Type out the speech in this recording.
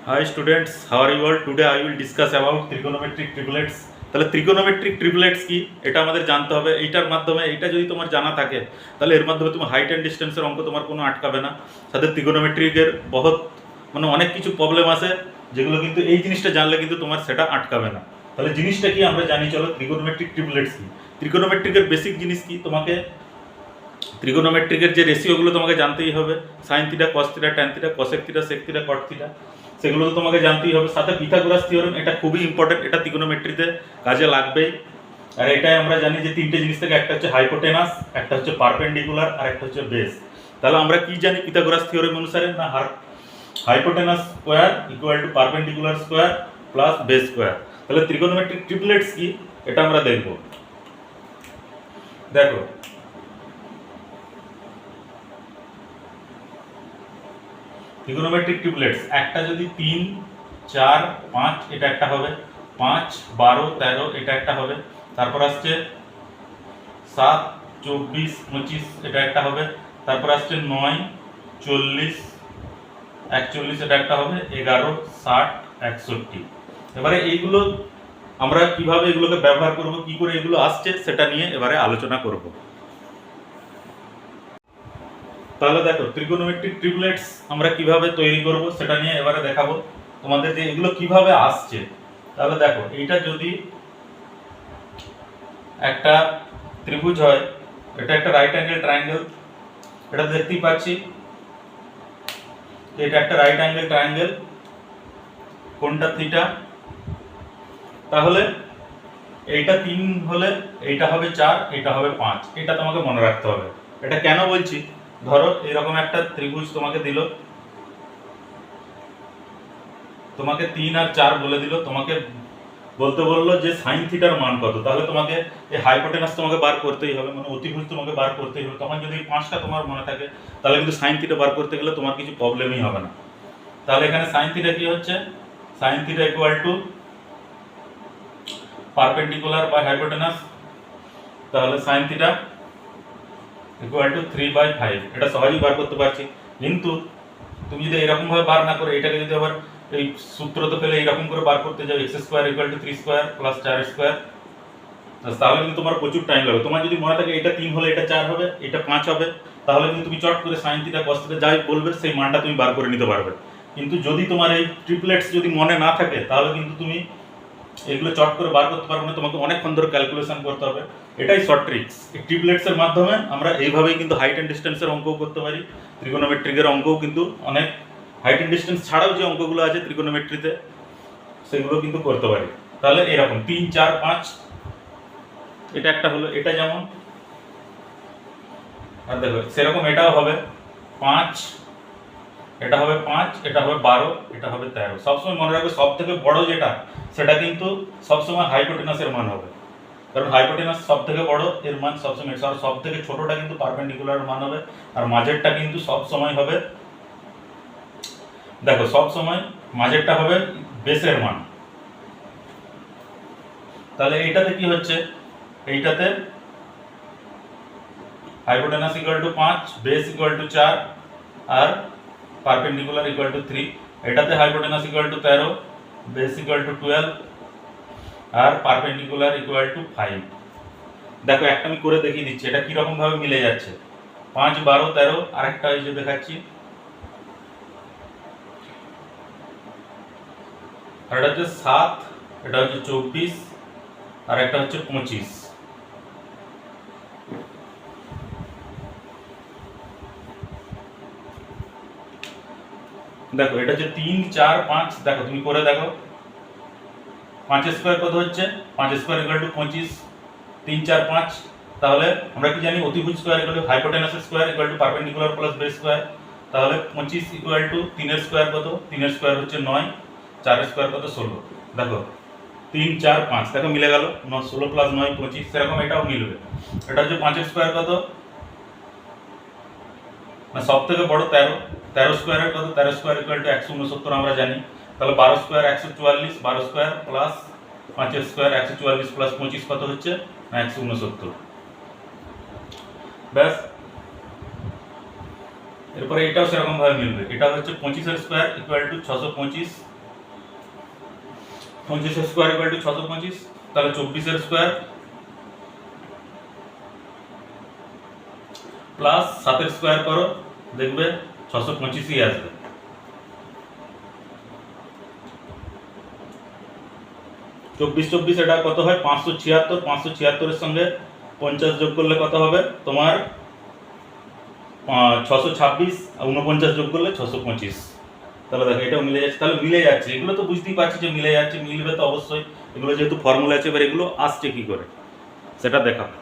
Hi students, how are you all? Today I will discuss about trigonometric triplets. তাহলে trigonometric triplets কি এটা আমাদের জানতে হবে। এইটার মাধ্যমে এটা যদি তোমার জানা থাকে তাহলে এর মাধ্যমে তোমার হাইট অ্যান্ড ডিস্টেন্সের অঙ্ক তোমার কোনো আটকাবে না। সাথে trigonometric-এর বহুত অনেক কিছু প্রবলেম আছে যেগুলো কিন্তু এই জিনিসটা জানলে কিন্তু তোমার সেটা আটকাবে না। তাহলে জিনিসটা কি আমরা জানি, চলো trigonometric triplets কি। trigonometric-এর বেসিক জিনিস কি, তোমাকে ত্রিগোনোমেট্রিকের যে রেশিওগুলো তোমাকে জানতেই হবে। Sine theta, cos theta, tan theta, cosec theta, sec theta, cot theta, সেগুলো তো তোমাকে জানতেই হবে। সাথে পিথাগোরাস থিওরেম, এটা খুবই ইম্পর্টেন্ট, এটা ত্রিগোনোমেট্রিতে কাজে লাগবেই। আর এটাই আমরা জানি যে তিনটে জিনিস থেকে, একটা হচ্ছে হাইপোটেনাস, একটা হচ্ছে পারপেন্ডিকুলার, আর একটা হচ্ছে বেস। তাহলে আমরা কি জানি পিথাগোরাস থিওরেম অনুসারে, না hypotenuse square equal to perpendicular square plus base square. তাহলে ত্রিগোনোমেট্রিক ট্রিপলেটস কি এটা আমরা দেখব। দেখো ট্রিগোনোমেট্রিক ট্রিপলেটস, একটা যদি 3, 4, 5 এটা একটা হবে, 5, 12, 13 এটা একটা হবে, তারপর আসছে 7, 24, 25 এটা একটা হবে, তারপর আসছে 9, 40, 41 এটা একটা হবে, 11, 60, 61। এবারে এইগুলো আমরা কিভাবে এগুলোকে ব্যবহার করব, কি করে এগুলো আসছে সেটা নিয়ে এবারে আলোচনা করব। তাহলে দেখো ট্রিগোনোমেট্রিক ট্রিপলেটস আমরা কিভাবে তৈরি করব সেটা নিয়ে এবারে দেখাবো তোমাদের, যে এগুলো কিভাবে আসছে। তাহলে দেখো এইটা যদি একটা ত্রিভুজ হয়, এটা একটা রাইট অ্যাঙ্গেল ট্রায়াঙ্গেল, এটা দেখতেই পাচ্ছি যে এটা একটা রাইট অ্যাঙ্গেল ট্রায়াঙ্গেল, কোণটা থিটা। তাহলে এইটা 3 হলে এইটা হবে 4, এটা হবে 5, এটা তোমাকে মনে রাখতে হবে। এটা কেন বলছি, ধরো এরকম একটা ত্রিভুজ তোমাকে দিল, তোমাকে 3 আর 4 বলে দিল, তোমাকে বলতে বললো যে সাইন থিটার মান কত। তাহলে তোমাকে এই হাইপোটেনাস তোমাকে বার করতেই হবে, অতিভুজ তোমাকে বার করতেই হবে। তখন যদি এই 5টা তোমার মনে থাকে তাহলে কিন্তু সাইন থিটা বার করতে গেলে তোমার কিছু প্রবলেমই হবে না। তাহলে এখানে সাইন থিটা কি হচ্ছে, sine theta equal to perpendicular by hypotenuse. তাহলে সাইন থিটা ইকুয়াল টু 3/5, এটা সহজেই বার করতে পারছি। কিন্তু তুমি যদি এরকম ভাবে বার না করে এটাকে যদি আবার এই সূত্র তো পেলে এইরকম করে বার করতে যাও, x square equal to 3 square plus 4 square, তাহলে কিন্তু তোমার প্রচুর টাইম লাগবে। তোমার যদি মনে থাকে এটা 3 হলে এটা 4 হবে, এটা 5 হবে, তাহলে কিন্তু তুমি চট করে সাইন থিটা কস থিটা যাই বলবে সেই মানটা তুমি বার করে নিতে পারবে। কিন্তু যদি তোমার এই ট্রিপলেটস যদি মনে না থাকে তাহলে কিন্তু তুমি এগুলো চট করে বার করতে পারবে না, তোমাকে অনেকক্ষণ ধরে ক্যালকুলেশন করতে হবে। এটাই শর্ট ট্রিক্স। এই ট্রিপলেটসের মাধ্যমে আমরা এইভাবেই কিন্তু হাইট অ্যান্ড ডিস্টেন্সের অঙ্কও করতে পারি, ত্রিগোনোমেট্রিকের অঙ্কও কিন্তু অনেক হাইট অ্যান্ড ডিস্টেন্স ছাড়াও যে অঙ্কগুলো আছে ত্রিগোনোমেট্রিতে সেগুলো কিন্তু করতে পারি। তাহলে এরকম 3, 4, 5 এটা একটা হলো, এটা যেমন, আর দেখো সেরকম এটাও হবে 5, এটা হবে 5, এটা হবে 12, এটা হবে 13। সবসময় মনে রাখবে সব থেকে বড় যেটা সেটা কিন্তু সবসময় হাইপোটেনাসের মান হবে, কারণ হাইপোটেনাস সব থেকে বড়, এর মান সবসময়। সব থেকে ছোটটা কিন্তু পারপেন্ডিকুলার মান হবে, আর মাঝেরটা কিন্তু সব সময় হবে, দেখো সব সময় মাঝেরটা হবে বেসের মান। তাহলে এইটাতে কি হচ্ছে, এইটাতে hypotenuse equal to 5, base equal to 4 R perpendicular equal to 3। এটাতে hypotenuse equal to 13, base equal to 12 R perpendicular equal to 5। দেখো একটা আমি করে দেখিয়ে দিচ্ছি এটা কিরকম ভাবে মিলে যাচ্ছে। 5, 12, 13, আরেকটা এই যে দেখাচ্ছি, আর এটা হচ্ছে 7, এটা হচ্ছে 24 আর একটা হচ্ছে 25। দেখো এটা হচ্ছে 3, 4, 5, দেখো তুমি করে দেখো 5 স্কোয়ার কত হচ্ছে, 5 স্কোয়ার ইকুয়াল টু 25, 3, 4, 5। তাহলে আমরা কি জানি, অতিভুজ square equal to hypotenuse square equal to perpendicular plus base square. তাহলে 25 ইকুয়াল টু 3 এর স্কোয়ার কত, 3 এর স্কোয়ার হচ্ছে 9, 4 এর স্কোয়ার কত 16। দেখো 3, 4, 5 দেখো মিলে গেল, 16 প্লাস 9 25। সেরকম এটাও মিলবে। এটা হচ্ছে 5 এর স্কোয়ার কত, না সব থেকে বড় 13, 13 স্কোয়ারের কত, 13 স্কোয়ার ইকুয়াল টু 169 আমরা জানি। তাহলে 12 square 144, 12 square plus 5 square 144 plus 25 কত হচ্ছে, 169। ব্যাস। এরপরে এটাও সেরকম ভাবে মিলবে, এটা হচ্ছে 25 এর square equal to 625 25 square equal to 625, তাহলে 24 স্কোয়ার প্লাস 7 স্কোয়ার করো, দেখবে 625ই আসবে। চব্বিশ চব্বিশ এটা কত হয় 576, 576-এর সঙ্গে 50 যোগ করলে কত হবে তোমার 626, 49 যোগ করলে 625। তাহলে দেখো এটাও মিলে যাচ্ছে, তাহলে মিলে যাচ্ছে। এগুলো তো বুঝতেই পারছি যে মিলে যাচ্ছে, মিলবে তো অবশ্যই, এগুলো যেহেতু ফর্মুলা আছে। এবার এগুলো আসছে কি করে সেটা দেখাবো।